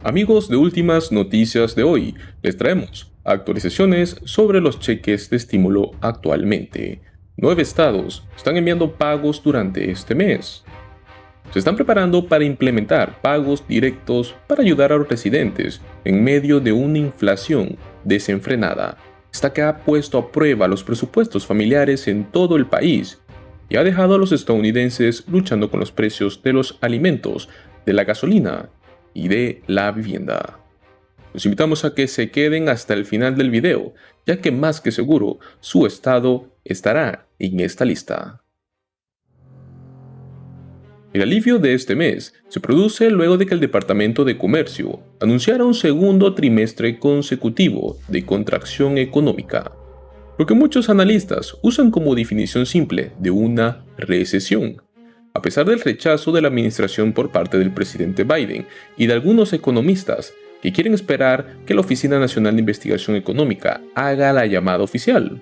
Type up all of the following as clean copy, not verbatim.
Amigos de Últimas Noticias de hoy, les traemos actualizaciones sobre los cheques de estímulo actualmente. 9 estados están enviando pagos durante este mes. Se están preparando para implementar pagos directos para ayudar a los residentes en medio de una inflación desenfrenada. Esta que ha puesto a prueba los presupuestos familiares en todo el país y ha dejado a los estadounidenses luchando con los precios de los alimentos, de la gasolina y de la vivienda. Los invitamos a que se queden hasta el final del video, ya que más que seguro su estado estará en esta lista. El alivio de este mes se produce luego de que el Departamento de Comercio anunciara un segundo trimestre consecutivo de contracción económica, lo que muchos analistas usan como definición simple de una recesión. A pesar del rechazo de la administración por parte del presidente Biden y de algunos economistas que quieren esperar que la Oficina Nacional de Investigación Económica haga la llamada oficial.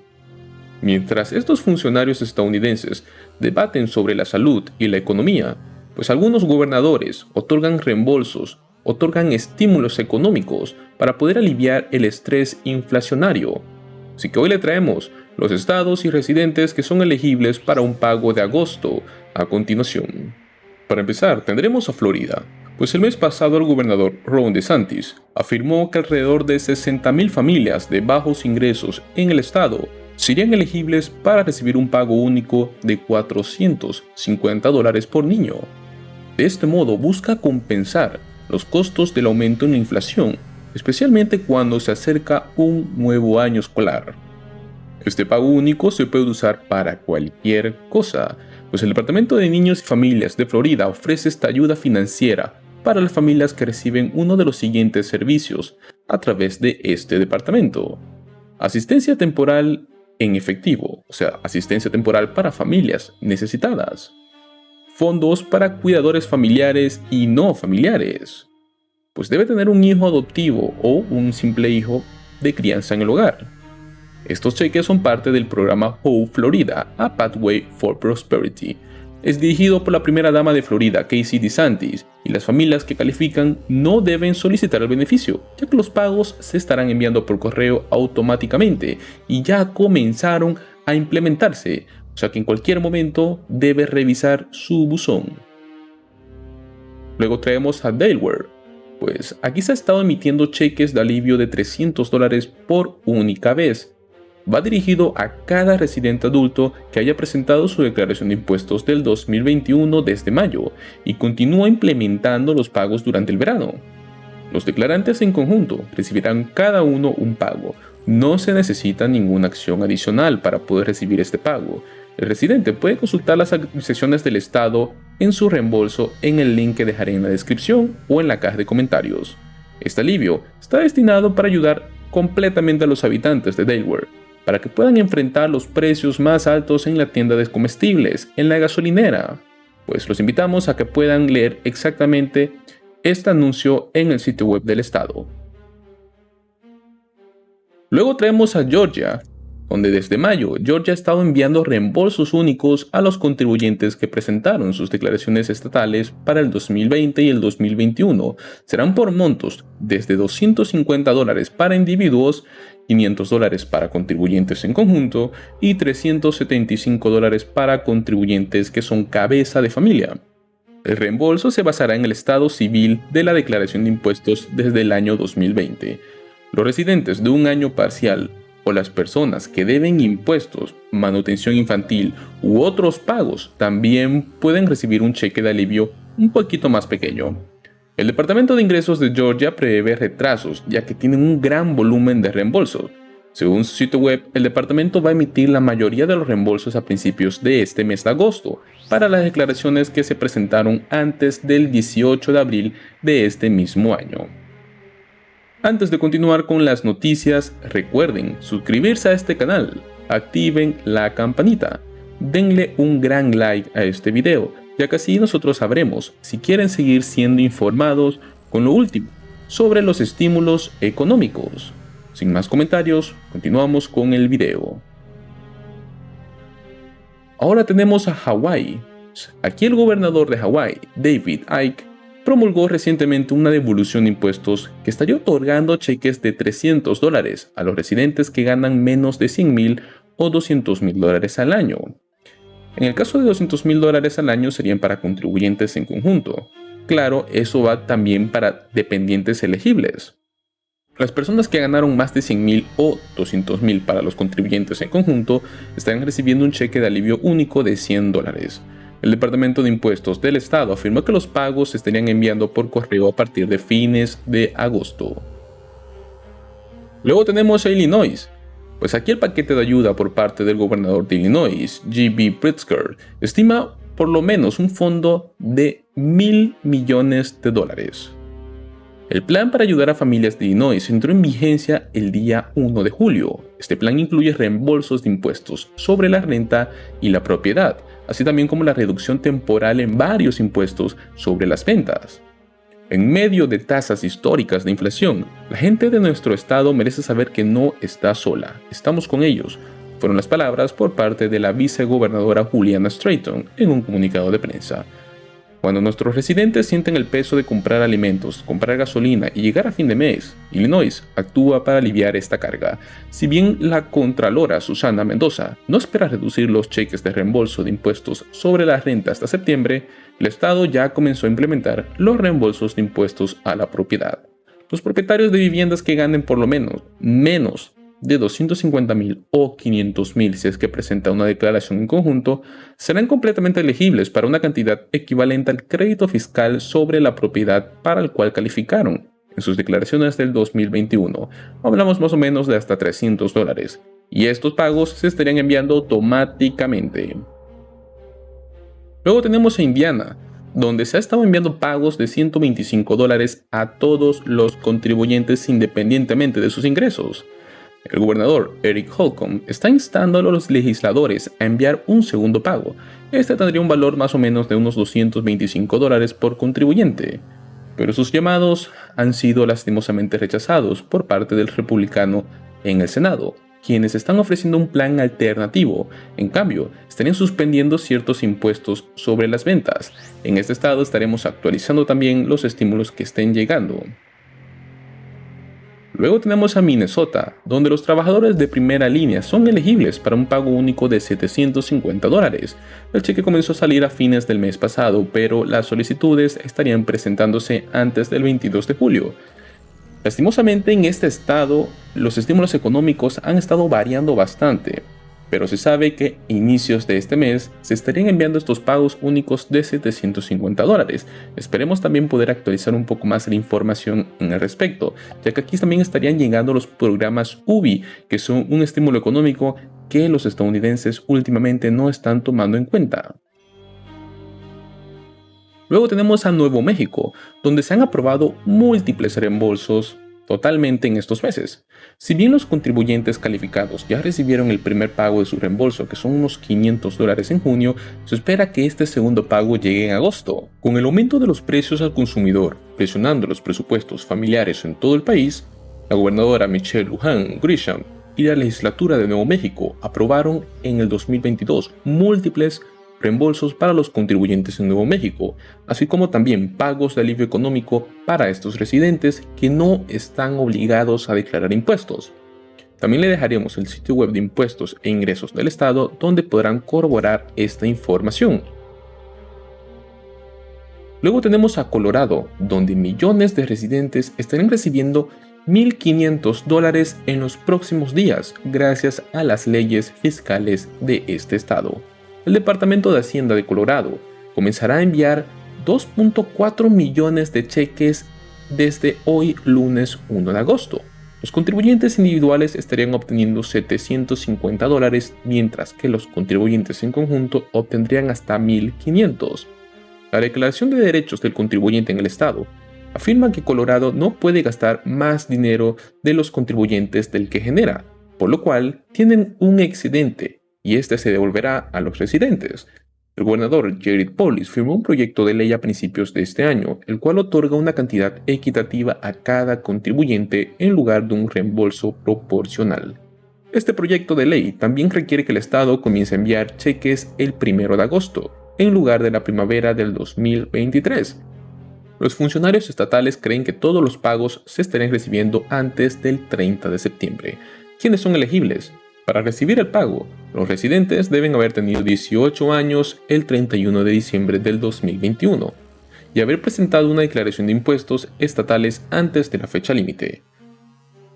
Mientras estos funcionarios estadounidenses debaten sobre la salud y la economía, pues algunos gobernadores otorgan reembolsos, otorgan estímulos económicos para poder aliviar el estrés inflacionario. Así que hoy le traemos los estados y residentes que son elegibles para un pago de agosto a continuación. Para empezar, tendremos a Florida, pues el mes pasado el gobernador Ron DeSantis afirmó que alrededor de 60,000 familias de bajos ingresos en el estado serían elegibles para recibir un pago único de $450 por niño. De este modo busca compensar los costos del aumento en la inflación, especialmente cuando se acerca un nuevo año escolar. Este pago único se puede usar para cualquier cosa, pues el Departamento de Niños y Familias de Florida ofrece esta ayuda financiera para las familias que reciben uno de los siguientes servicios a través de este departamento: asistencia temporal en efectivo, o sea, asistencia temporal para familias necesitadas, fondos para cuidadores familiares y no familiares, pues debe tener un hijo adoptivo o un simple hijo de crianza en el hogar. Estos cheques son parte del programa Hope Florida, A Pathway for Prosperity. Es dirigido por la primera dama de Florida, Casey DeSantis, y las familias que califican no deben solicitar el beneficio, ya que los pagos se estarán enviando por correo automáticamente y ya comenzaron a implementarse, o sea que en cualquier momento debe revisar su buzón. Luego traemos a Delaware, pues aquí se ha estado emitiendo cheques de alivio de $300 por única vez. Va dirigido a cada residente adulto que haya presentado su declaración de impuestos del 2021 desde mayo y continúa implementando los pagos durante el verano. Los declarantes en conjunto recibirán cada uno un pago. No se necesita ninguna acción adicional para poder recibir este pago. El residente puede consultar las actualizaciones del estado en su reembolso en el link que dejaré en la descripción o en la caja de comentarios. Este alivio está destinado para ayudar completamente a los habitantes de Delaware, para que puedan enfrentar los precios más altos en la tienda de comestibles, en la gasolinera. Pues los invitamos a que puedan leer exactamente este anuncio en el sitio web del estado. Luego traemos a Georgia, donde desde mayo Georgia ha estado enviando reembolsos únicos a los contribuyentes que presentaron sus declaraciones estatales para el 2020 y el 2021. Serán por montos desde $250 para individuos, $500 para contribuyentes en conjunto y $375 para contribuyentes que son cabeza de familia. El reembolso se basará en el estado civil de la declaración de impuestos desde el año 2020. Los residentes de un año parcial o las personas que deben impuestos, manutención infantil u otros pagos también pueden recibir un cheque de alivio un poquito más pequeño. El Departamento de Ingresos de Georgia prevé retrasos ya que tienen un gran volumen de reembolsos. Según su sitio web, el departamento va a emitir la mayoría de los reembolsos a principios de este mes de agosto para las declaraciones que se presentaron antes del 18 de abril de este mismo año. Antes de continuar con las noticias, recuerden suscribirse a este canal, activen la campanita, denle un gran like a este video, ya que así nosotros sabremos si quieren seguir siendo informados con lo último sobre los estímulos económicos. Sin más comentarios, continuamos con el video. Ahora tenemos a Hawái. Aquí el gobernador de Hawái, David Icke, promulgó recientemente una devolución de impuestos que estaría otorgando cheques de $300 a los residentes que ganan menos de $100,000 o $200,000 al año. En el caso de $200,000 al año serían para contribuyentes en conjunto. Claro, eso va también para dependientes elegibles. Las personas que ganaron más de $100,000 o $200,000 para los contribuyentes en conjunto estarán recibiendo un cheque de alivio único de $100. El Departamento de Impuestos del Estado afirmó que los pagos se estarían enviando por correo a partir de fines de agosto. Luego tenemos a Illinois. Pues aquí el paquete de ayuda por parte del gobernador de Illinois, J.B. Pritzker, estima por lo menos un fondo de $1,000 millones. El plan para ayudar a familias de Illinois entró en vigencia el día 1 de julio. Este plan incluye reembolsos de impuestos sobre la renta y la propiedad, así también como la reducción temporal en varios impuestos sobre las ventas. En medio de tasas históricas de inflación, la gente de nuestro estado merece saber que no está sola. Estamos con ellos, fueron las palabras por parte de la vicegobernadora Juliana Strayton en un comunicado de prensa. Cuando nuestros residentes sienten el peso de comprar alimentos, comprar gasolina y llegar a fin de mes, Illinois actúa para aliviar esta carga. Si bien la Contralora Susana Mendoza no espera reducir los cheques de reembolso de impuestos sobre la renta hasta septiembre, el Estado ya comenzó a implementar los reembolsos de impuestos a la propiedad. Los propietarios de viviendas que ganen por lo menos de $250,000 o $500,000 si es que presenta una declaración en conjunto, serán completamente elegibles para una cantidad equivalente al crédito fiscal sobre la propiedad para el cual calificaron en sus declaraciones del 2021. Hablamos más o menos de hasta $300, y estos pagos se estarían enviando automáticamente. Luego tenemos a Indiana, donde se ha estado enviando pagos de $125 a todos los contribuyentes independientemente de sus ingresos. El gobernador Eric Holcomb está instando a los legisladores a enviar un segundo pago. Este tendría un valor más o menos de unos $225 por contribuyente, pero sus llamados han sido lastimosamente rechazados por parte del republicano en el Senado, quienes están ofreciendo un plan alternativo. En cambio, estarían suspendiendo ciertos impuestos sobre las ventas. En este estado estaremos actualizando también los estímulos que estén llegando. Luego tenemos a Minnesota, donde los trabajadores de primera línea son elegibles para un pago único de $750. El cheque comenzó a salir a fines del mes pasado, pero las solicitudes estarían presentándose antes del 22 de julio. Lastimosamente, en este estado, los estímulos económicos han estado variando bastante, pero se sabe que a inicios de este mes se estarían enviando estos pagos únicos de $750. Esperemos también poder actualizar un poco más la información en el respecto, ya que aquí también estarían llegando los programas UBI, que son un estímulo económico que los estadounidenses últimamente no están tomando en cuenta. Luego tenemos a Nuevo México, donde se han aprobado múltiples reembolsos totalmente en estos meses. Si bien los contribuyentes calificados ya recibieron el primer pago de su reembolso, que son unos $500 en junio, se espera que este segundo pago llegue en agosto. Con el aumento de los precios al consumidor, presionando los presupuestos familiares en todo el país, la gobernadora Michelle Lujan Grisham y la legislatura de Nuevo México aprobaron en el 2022 múltiples reembolsos para los contribuyentes en Nuevo México, así como también pagos de alivio económico para estos residentes que no están obligados a declarar impuestos. También le dejaremos el sitio web de impuestos e ingresos del estado donde podrán corroborar esta información. Luego tenemos a Colorado, donde millones de residentes estarán recibiendo $1,500 en los próximos días gracias a las leyes fiscales de este estado. El Departamento de Hacienda de Colorado comenzará a enviar 2.4 millones de cheques desde hoy lunes 1 de agosto. Los contribuyentes individuales estarían obteniendo $750, mientras que los contribuyentes en conjunto obtendrían hasta $1,500. La Declaración de Derechos del Contribuyente en el Estado afirma que Colorado no puede gastar más dinero de los contribuyentes del que genera, por lo cual tienen un excedente y este se devolverá a los residentes. El gobernador Jared Polis firmó un proyecto de ley a principios de este año, el cual otorga una cantidad equitativa a cada contribuyente en lugar de un reembolso proporcional. Este proyecto de ley también requiere que el Estado comience a enviar cheques el 1 de agosto, en lugar de la primavera del 2023. Los funcionarios estatales creen que todos los pagos se estarán recibiendo antes del 30 de septiembre. ¿Quiénes son elegibles? Para recibir el pago, los residentes deben haber tenido 18 años el 31 de diciembre del 2021 y haber presentado una declaración de impuestos estatales antes de la fecha límite.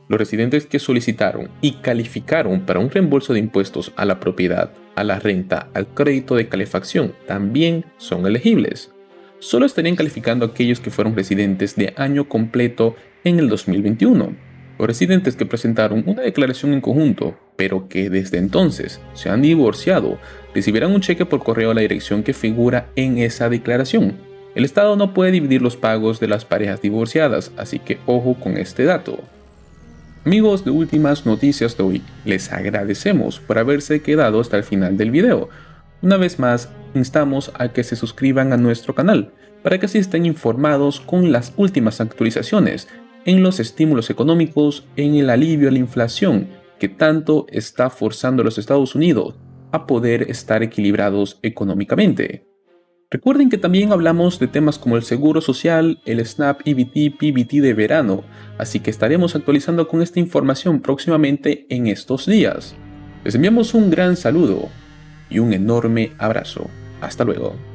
Los residentes que solicitaron y calificaron para un reembolso de impuestos a la propiedad, a la renta, al crédito de calefacción también son elegibles. Solo estarían calificando aquellos que fueron residentes de año completo en el 2021. Los residentes que presentaron una declaración en conjunto, pero que desde entonces se han divorciado, recibirán un cheque por correo a la dirección que figura en esa declaración. El Estado no puede dividir los pagos de las parejas divorciadas, así que ojo con este dato. Amigos de Últimas Noticias de hoy, les agradecemos por haberse quedado hasta el final del video. Una vez más, instamos a que se suscriban a nuestro canal para que así estén informados con las últimas actualizaciones en los estímulos económicos, en el alivio a la inflación que tanto está forzando a los Estados Unidos a poder estar equilibrados económicamente. Recuerden que también hablamos de temas como el seguro social, el SNAP EBT, PBT de verano, así que estaremos actualizando con esta información próximamente en estos días. Les enviamos un gran saludo y un enorme abrazo. Hasta luego.